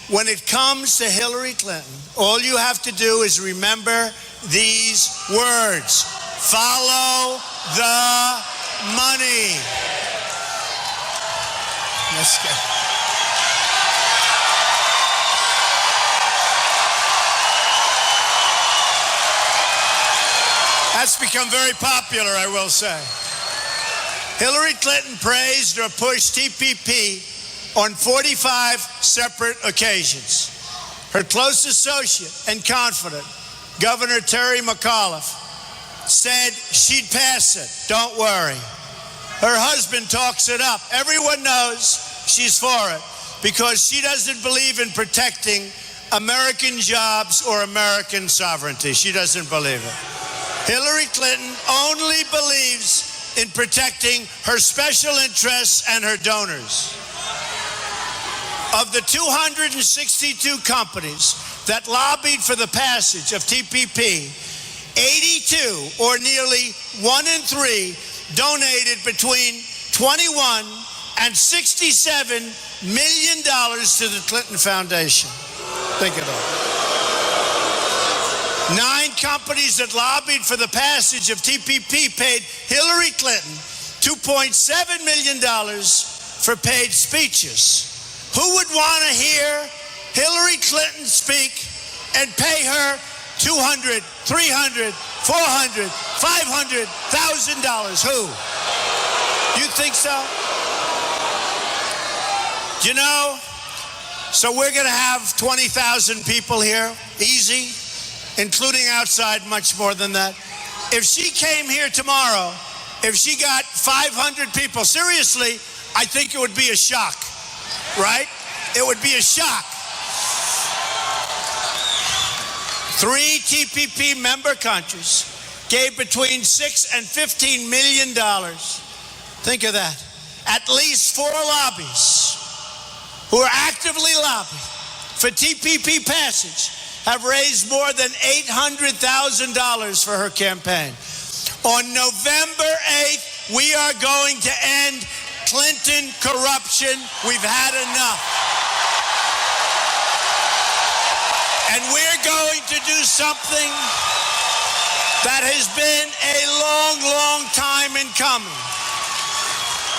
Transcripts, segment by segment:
when it comes to Hillary Clinton, all you have to do is remember these words. Follow the money. Let's go. That's become very popular, I will say. Hillary Clinton praised or pushed TPP on 45 separate occasions. Her close associate and confidant, Governor Terry McAuliffe, said she'd pass it. Don't worry. Her husband talks it up. Everyone knows she's for it because she doesn't believe in protecting American jobs or American sovereignty. She doesn't believe it. Hillary Clinton only believes in protecting her special interests and her donors. Of the 262 companies that lobbied for the passage of TPP, 82, or nearly 1 in 3, donated between $21 and $67 million to the Clinton Foundation. Think of that. 9 companies that lobbied for the passage of TPP paid Hillary Clinton $2.7 million for paid speeches. Who would want to hear Hillary Clinton speak and pay her $200,000, $300,000, $400,000, $500,000? Who? You think so? You know, so we're going to have 20,000 people here, easy, including outside much more than that. If she came here tomorrow, if she got 500 people, seriously, I think it would be a shock, right? It would be a shock. 3 TPP member countries gave between $6 and $15 million. Think of that. At least 4 lobbies who are actively lobbying for TPP passage have raised more than $800,000 for her campaign. On November 8th, we are going to end Clinton corruption. We've had enough. And we're going to do something that has been a long, long time in coming.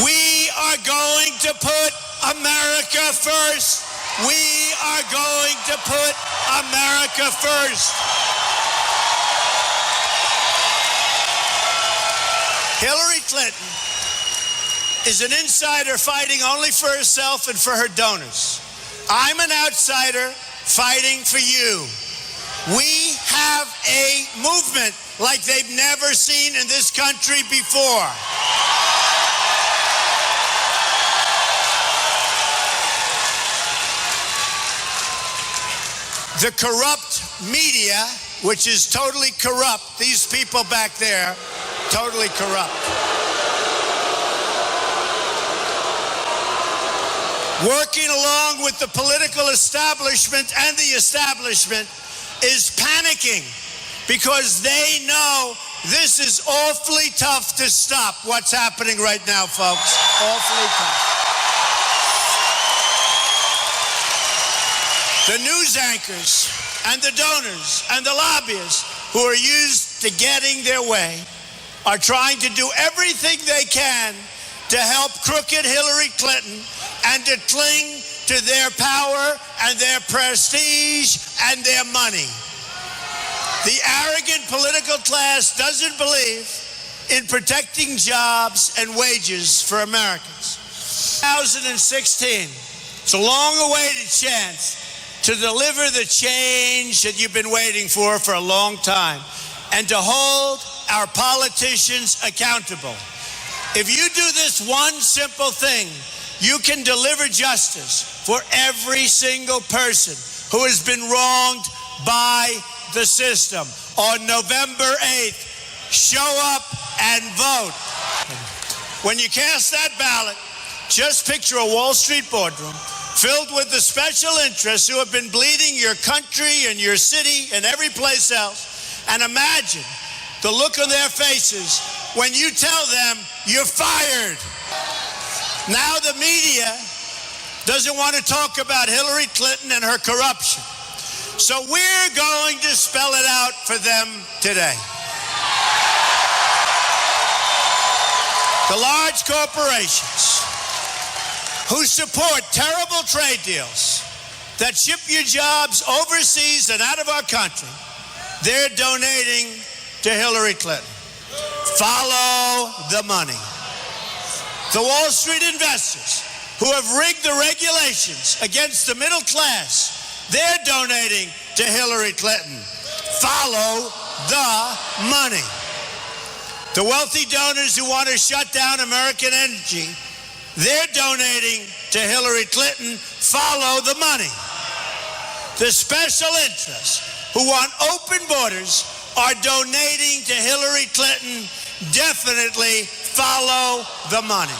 We are going to put America first. We are going to put America first. Hillary Clinton is an insider fighting only for herself and for her donors. I'm an outsider fighting for you. We have a movement like they've never seen in this country before. The corrupt media, which is totally corrupt, these people back there, totally corrupt. Working along with the political establishment and the establishment is panicking because they know this is awfully tough to stop. What's happening right now, folks? Awfully tough. The news anchors and the donors and the lobbyists who are used to getting their way are trying to do everything they can to help crooked Hillary Clinton and to cling to their power and their prestige and their money. The arrogant political class doesn't believe in protecting jobs and wages for Americans. 2016, it's a long-awaited chance to deliver the change that you've been waiting for a long time and to hold our politicians accountable. If you do this one simple thing, you can deliver justice for every single person who has been wronged by the system. On November 8th, show up and vote. When you cast that ballot, just picture a Wall Street boardroom filled with the special interests who have been bleeding your country and your city and every place else, and imagine the look on their faces when you tell them you're fired. Now the media doesn't want to talk about Hillary Clinton and her corruption. So we're going to spell it out for them today. The large corporations who support terrible trade deals that ship your jobs overseas and out of our country, they're donating to Hillary Clinton. Follow the money. The Wall Street investors who have rigged the regulations against the middle class, they're donating to Hillary Clinton. Follow the money. The wealthy donors who want to shut down American energy, they're donating to Hillary Clinton. Follow the money. The special interests who want open borders are donating to Hillary Clinton. Definitely follow the money.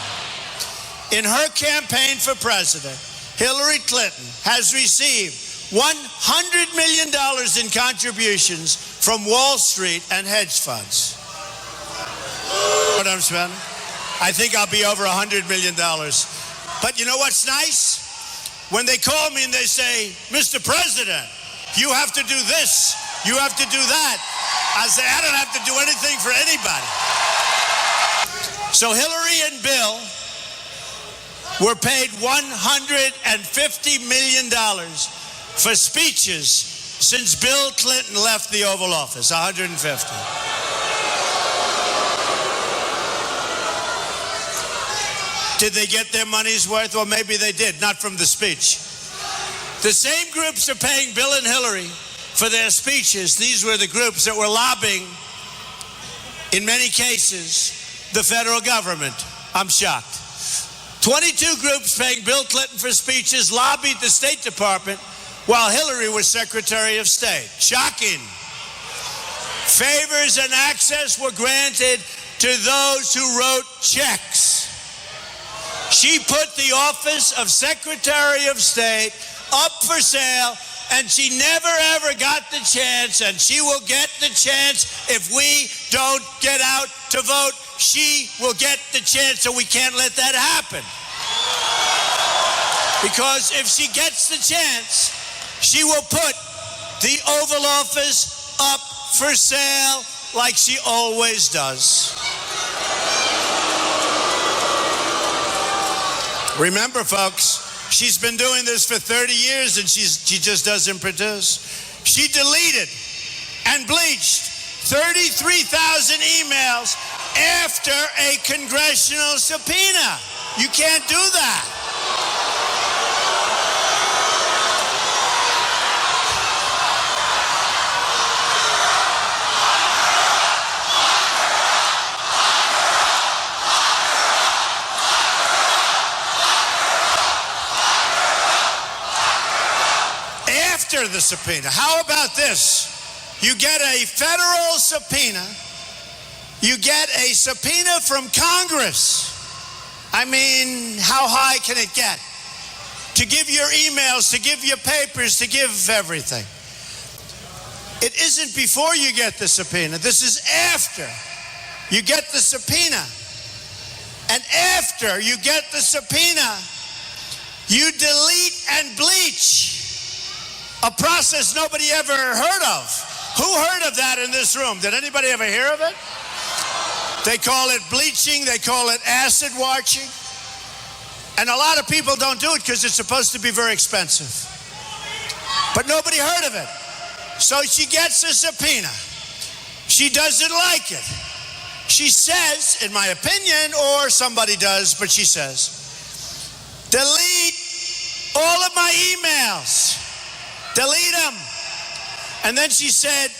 In her campaign for president, Hillary Clinton has received $100 million in contributions from Wall Street and hedge funds. What I'm spending? I think I'll be over $100 million. But you know what's nice? When they call me and they say, Mr. President, you have to do this, you have to do that. I say, I don't have to do anything for anybody. So Hillary and Bill were paid $150 million for speeches since Bill Clinton left the Oval Office. 150. Did they get their money's worth? Well, maybe they did, not from the speech. The same groups are paying Bill and Hillary for their speeches. These were the groups that were lobbying, in many cases, the federal government. I'm shocked. 22 groups paying Bill Clinton for speeches lobbied the State Department while Hillary was Secretary of State. Shocking. Favors and access were granted to those who wrote checks. She put the office of Secretary of State up for sale, and she never ever got the chance, and she will get the chance if we don't get out to vote. She will get the chance, so we can't let that happen. Because if she gets the chance, she will put the Oval Office up for sale like she always does. Remember, folks, she's been doing this for 30 years and she just doesn't produce. She deleted and bleached 33,000 emails after a congressional subpoena. You can't do that. After the subpoena. How about this? You get a federal subpoena. You get a subpoena from Congress. I mean, how high can it get? To give your emails, to give your papers, to give everything. It isn't before you get the subpoena. This is after you get the subpoena. And after you get the subpoena, you delete and bleach. A process nobody ever heard of. Who heard of that in this room? Did anybody ever hear of it? They call it bleaching. They call it acid washing. And a lot of people don't do it because it's supposed to be very expensive. But nobody heard of it. So she gets a subpoena. She doesn't like it. She says, in my opinion, or somebody does, but she says, delete all of my emails. Delete them. And then she said,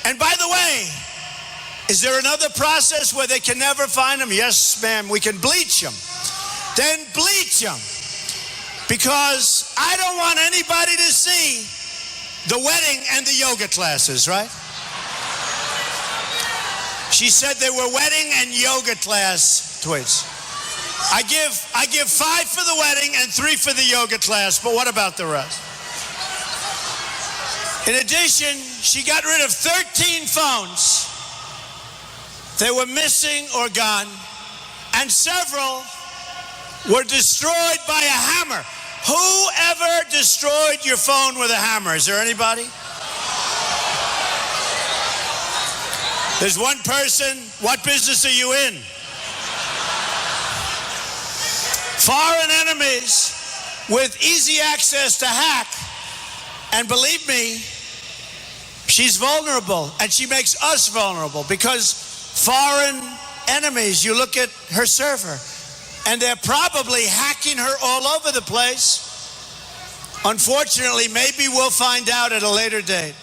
and by the way, is there another process where they can never find them? Yes, ma'am, we can bleach them. Then bleach them. Because I don't want anybody to see the wedding and the yoga classes, right? She said they were wedding and yoga class tweets. I give 5 for the wedding and 3 for the yoga class, but what about the rest? In addition, she got rid of 13 phones. They were missing or gone, and several were destroyed by a hammer. Who ever destroyed your phone with a hammer? Is there anybody? There's one person. What business are you in? Foreign enemies with easy access to hack. And believe me, she's vulnerable, and she makes us vulnerable because foreign enemies, you look at her server, and they're probably hacking her all over the place. Unfortunately, maybe we'll find out at a later date.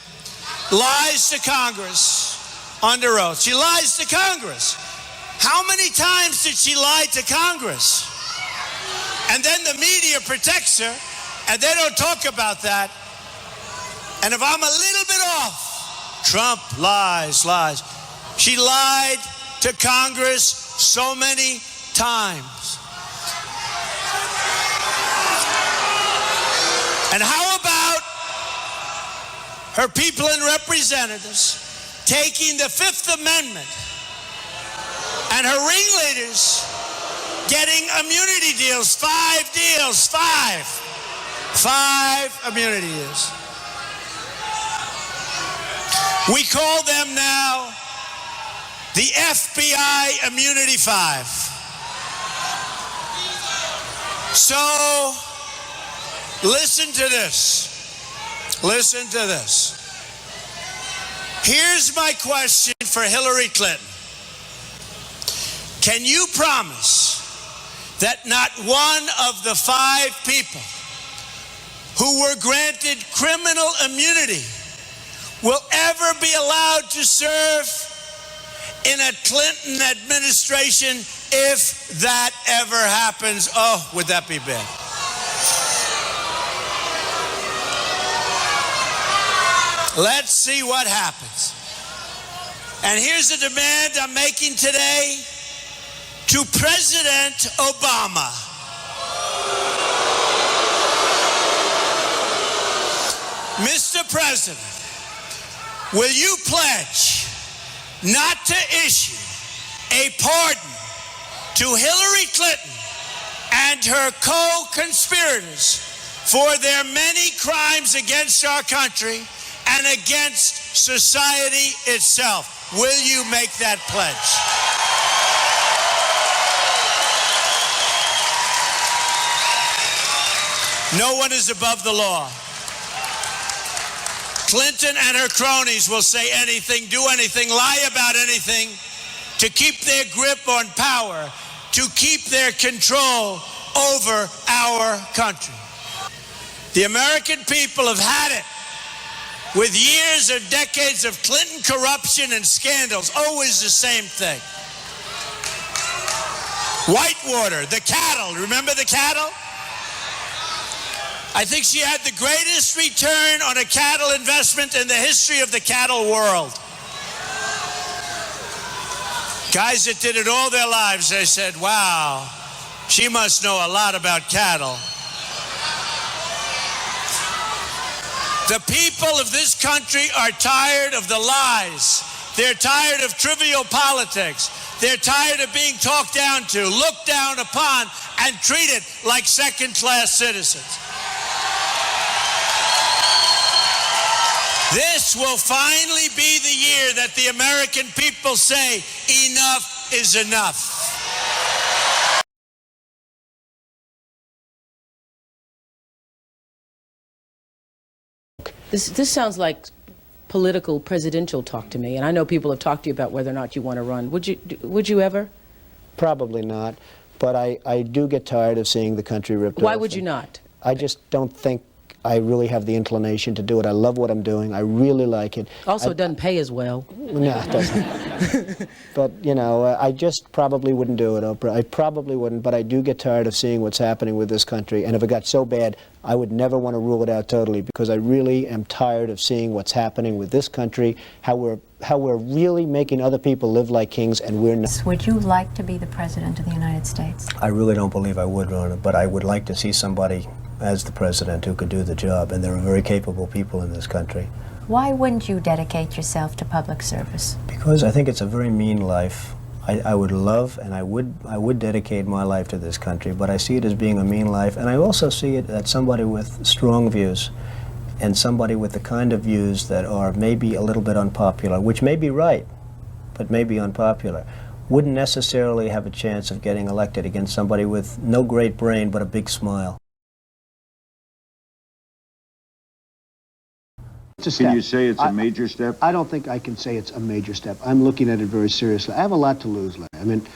Lies to Congress under oath. She lies to Congress. How many times did she lie to Congress? And then the media protects her, and they don't talk about that. And if I'm a little bit off, Trump lies. She lied to Congress so many times. And how about her people and representatives taking the Fifth Amendment and her ringleaders getting immunity deals, 5 deals, 5 immunity deals. We call them now the FBI Immunity 5. So, listen to this. Listen to this. Here's my question for Hillary Clinton. Can you promise that not one of the 5 people who were granted criminal immunity will ever be allowed to serve in a Clinton administration if that ever happens? Oh, would that be bad? Let's see what happens. And here's a demand I'm making today to President Obama. Mr. President, will you pledge not to issue a pardon to Hillary Clinton and her co-conspirators for their many crimes against our country and against society itself? Will you make that pledge? No one is above the law. Clinton and her cronies will say anything, do anything, lie about anything to keep their grip on power, to keep their control over our country. The American people have had it with years or decades of Clinton corruption and scandals, always the same thing. Whitewater, the cattle, remember the cattle? I think she had the greatest return on a cattle investment in the history of the cattle world. Guys that did it all their lives, they said, wow, she must know a lot about cattle. The people of this country are tired of the lies. They're tired of trivial politics. They're tired of being talked down to, looked down upon, and treated like second-class citizens. This will finally be the year that the American people say, enough is enough. This sounds like political presidential talk to me, and I know people have talked to you about whether or not you want to run. Would you ever? Probably not, but I do get tired of seeing the country ripped off. Why would you not? I just don't think I really have the inclination to do it. I love what I'm doing. I really like it. Also, it doesn't pay as well. No, it doesn't. But, you know, I just probably wouldn't do it, Oprah. I probably wouldn't, but I do get tired of seeing what's happening with this country. And if it got so bad, I would never want to rule it out totally, because I really am tired of seeing what's happening with this country, how we're really making other people live like kings, and we're not. Would you like to be the President of the United States? I really don't believe I would run it, but I would like to see somebody as the president who could do the job, and there are very capable people in this country. Why wouldn't you dedicate yourself to public service? Because I think it's a very mean life. I would love and I would dedicate my life to this country, but I see it as being a mean life, and I also see it as somebody with strong views and somebody with the kind of views that are maybe a little bit unpopular, which may be right, but may be unpopular, wouldn't necessarily have a chance of getting elected against somebody with no great brain but a big smile. It's a step. Can you say it's a major step? I don't think I can say it's a major step. I'm looking at it very seriously. I have a lot to lose, Larry. I mean,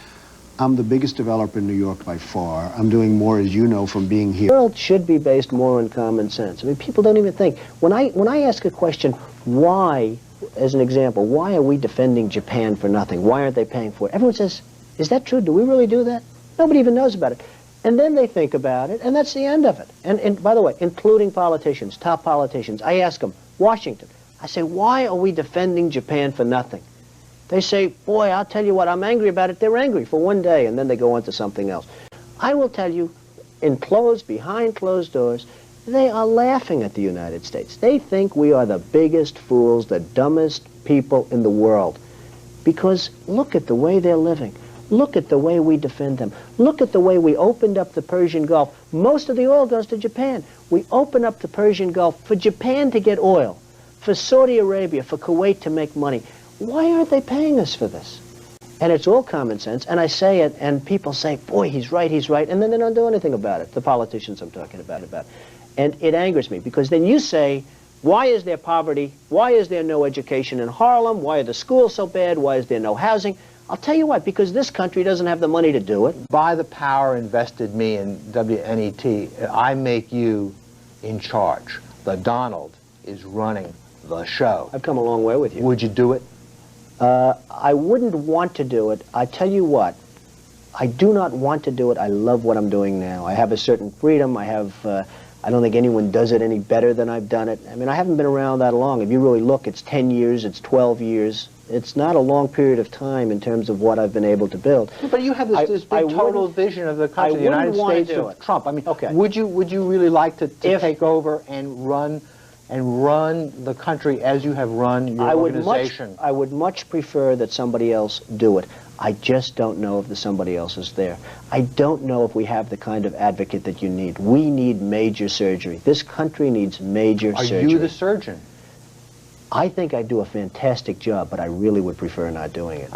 I'm the biggest developer in New York by far. I'm doing more, as you know, from being here. The world should be based more on common sense. I mean, people don't even think. When I ask a question, why, as an example, why are we defending Japan for nothing? Why aren't they paying for it? Everyone says, is that true? Do we really do that? Nobody even knows about it. And then they think about it, and that's the end of it. And by the way, including politicians, top politicians, I ask them, Washington, I say, why are we defending Japan for nothing? They say, boy, I'll tell you what, I'm angry about it. They're angry for one day, and then they go on to something else. I will tell you, behind closed doors, they are laughing at the United States. They think we are the biggest fools, the dumbest people in the world. Because look at the way they're living. Look at the way we defend them. Look at the way we opened up the Persian Gulf. Most of the oil goes to Japan. We open up the Persian Gulf for Japan to get oil, for Saudi Arabia, for Kuwait to make money. Why aren't they paying us for this? And it's all common sense, and I say it, and people say, boy, he's right, and then they don't do anything about it, the politicians I'm talking about. And it angers me, because then you say, why is there poverty? Why is there no education in Harlem? Why are the schools so bad? Why is there no housing? I'll tell you what, because this country doesn't have the money to do it. By the power invested me in WNET, I make you in charge. The Donald is running the show. I've come a long way with you. Would you do it? I wouldn't want to do it. I tell you what, I do not want to do it. I love what I'm doing now. I have a certain freedom. I don't think anyone does it any better than I've done it. I mean, I haven't been around that long. If you really look, it's 10 years, it's 12 years. It's not a long period of time in terms of what I've been able to build. But you have this big total vision of the country, the United States of Trump. I mean, okay. Would you really like to take over and run the country as you have run your organization? I would much prefer that somebody else do it. I just don't know if the somebody else is there. I don't know if we have the kind of advocate that you need. We need major surgery. This country needs major surgery. Are you the surgeon? I think I do a fantastic job, but I really would prefer not doing it.